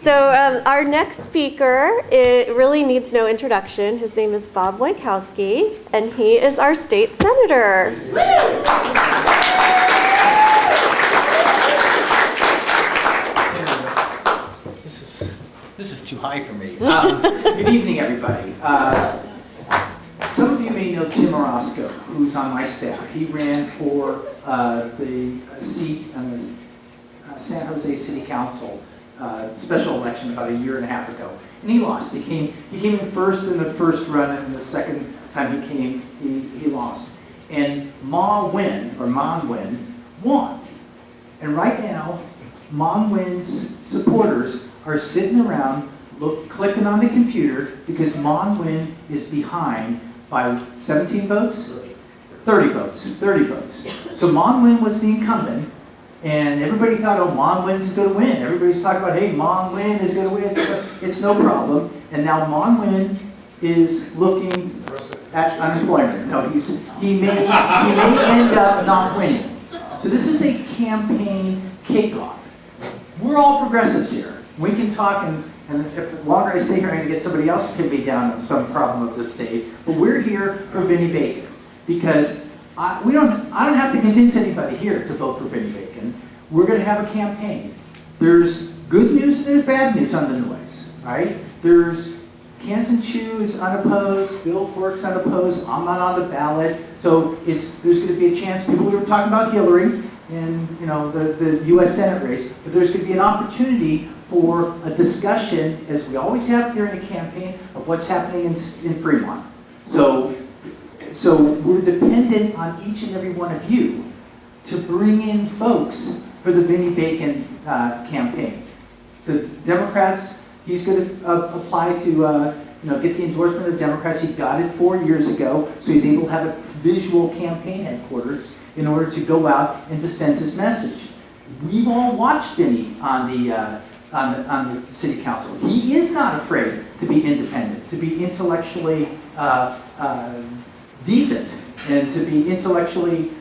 So our next speaker, it really needs no introduction. His name is Bob Wieckowski, and he is our state senator. This is too high for me. Good evening, everybody. Some of you may know Tim Orozco, who's on my staff. He ran for the seat on the San Jose City Council special election about a year and a half ago, and he lost. He came in first in the first run, and the second time he came, he lost. And Ma Nguyen won. And right now, Ma Nguyen's supporters are sitting around clicking on the computer because Ma Nguyen is behind by 17 votes? 30 votes. So Ma Nguyen was the incumbent, and everybody thought, oh, Ma Nguyen's going to win. Everybody's talking about, hey, Ma Nguyen is going to win. It's no problem. And now Ma Nguyen is looking at unemployment. No, he may end up not winning. So this is a campaign kickoff. We're all progressives here. We can talk, and if the longer I stay here, I'm going to get somebody else to pin me down on some problem of the state. But we're here for Vinnie Bacon because I don't have to convince anybody here to vote for Vinnie Bacon. We're going to have a campaign. There's good news and there's bad news on the noise, right? There's Kansan Chu is unopposed, Bill Quirk's unopposed, I'm not on the ballot. So there's going to be a chance. People were talking about Hillary and the U.S. Senate race, but there's going to be an opportunity for a discussion, as we always have during a campaign, of what's happening in Fremont. So we're dependent on each and every one of you to bring in folks for the Vinnie Bacon campaign. The Democrats, he's going to apply to get the endorsement of the Democrats. He got it 4 years ago, so he's able to have a visual campaign headquarters in order to go out and to send his message. We've all watched Vinnie on the city council. He is not afraid to be independent, to be intellectually decent, and to be intellectually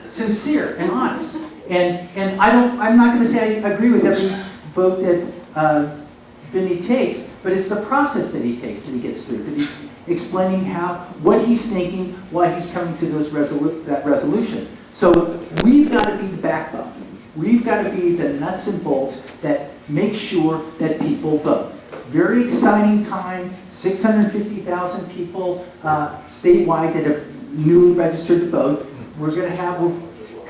sincere and honest. And I'm not going to say I agree with every vote that Vinnie takes, but it's the process that he takes that he gets through, that he's explaining what he's thinking, why he's coming to that resolution. So we've got to be the backbone. We've got to be the nuts and bolts that make sure that people vote. Very exciting time, 650,000 people statewide that have newly registered to vote. We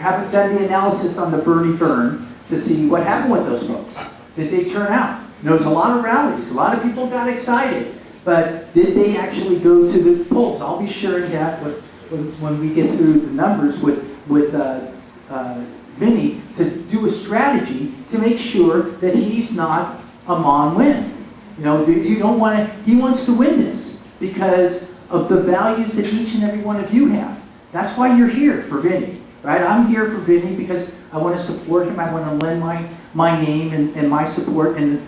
haven't done the analysis on the Bernie burn to see what happened with those folks. Did they turn out? There's a lot of rallies, a lot of people got excited, but did they actually go to the polls? I'll be sharing that when we get through the numbers with Vinnie to do a strategy to make sure that he's not a Ma Nguyen. You don't want to. He wants to win this because of the values that each and every one of you have. That's why you're here for Vinnie, right? I'm here for Vinnie because I want to support him. I want to lend my name and my support and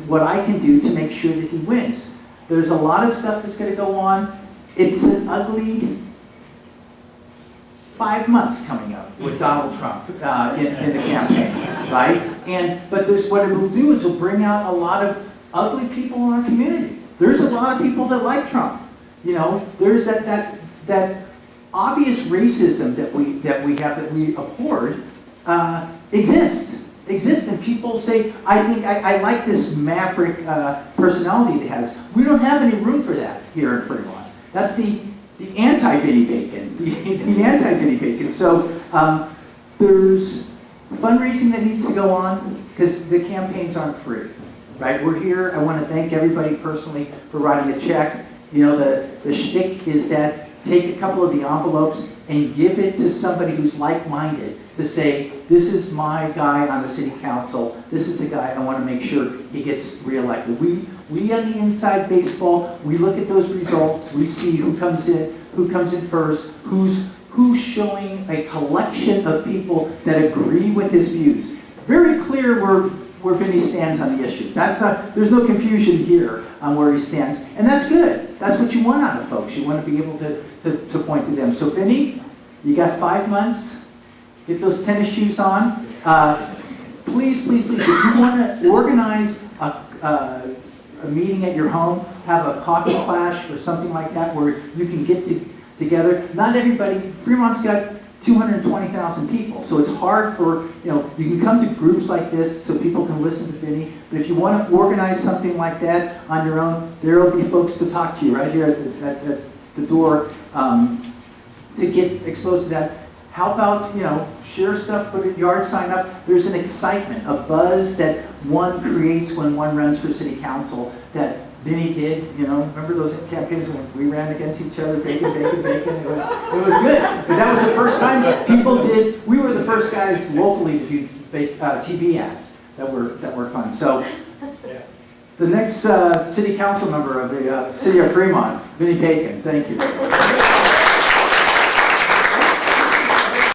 what I can do to make sure that he wins. There's a lot of stuff that's going to go on. It's an ugly 5 months coming up with Donald Trump in the campaign, right? But what it will do is it'll bring out a lot of ugly people in our community. There's a lot of people that like Trump. There's that obvious racism that we have that we abhorred exists, and people say, I like this maverick personality that it has. We don't have any room for that here in Fremont. That's the anti-Vinnie Bacon, the anti-Vinnie Bacon. So there's fundraising that needs to go on because the campaigns aren't free, right? We're here. I want to thank everybody personally for writing a check. The shtick is that take a couple of the envelopes and give it to somebody who's like-minded to say, this is my guy on the city council. This is the guy I want to make sure he gets reelected. We on the inside baseball, we look at those results. We see who comes in first, who's showing a collection of people that agree with his views. Very clear where Vinnie stands on the issues. There's no confusion here on where he stands, and that's good. That's what you want out of folks. You want to be able to point to them. So Vinnie, you got 5 months. Get those tennis shoes on. please, please, please, if you want to organize a meeting at your home, have a coffee clash or something like that where you can get together. Not everybody, Fremont's got 220,000 people, so it's hard for, you can come to groups like this so people can listen to Vinnie, but if you want to organize something like that on your own, there will be folks to talk to you right here at the door to get exposed to that. How about, share stuff, put a yard sign up. There's an excitement, a buzz that one creates when one runs for city council that Vinnie did. Remember those campaigns when we ran against each other, bacon, bacon, bacon? It was good. But that was the first time that people did. We were the first guys locally to do TV ads that were fun. So the next city council member of the city of Fremont, Vinnie Bacon. Thank you.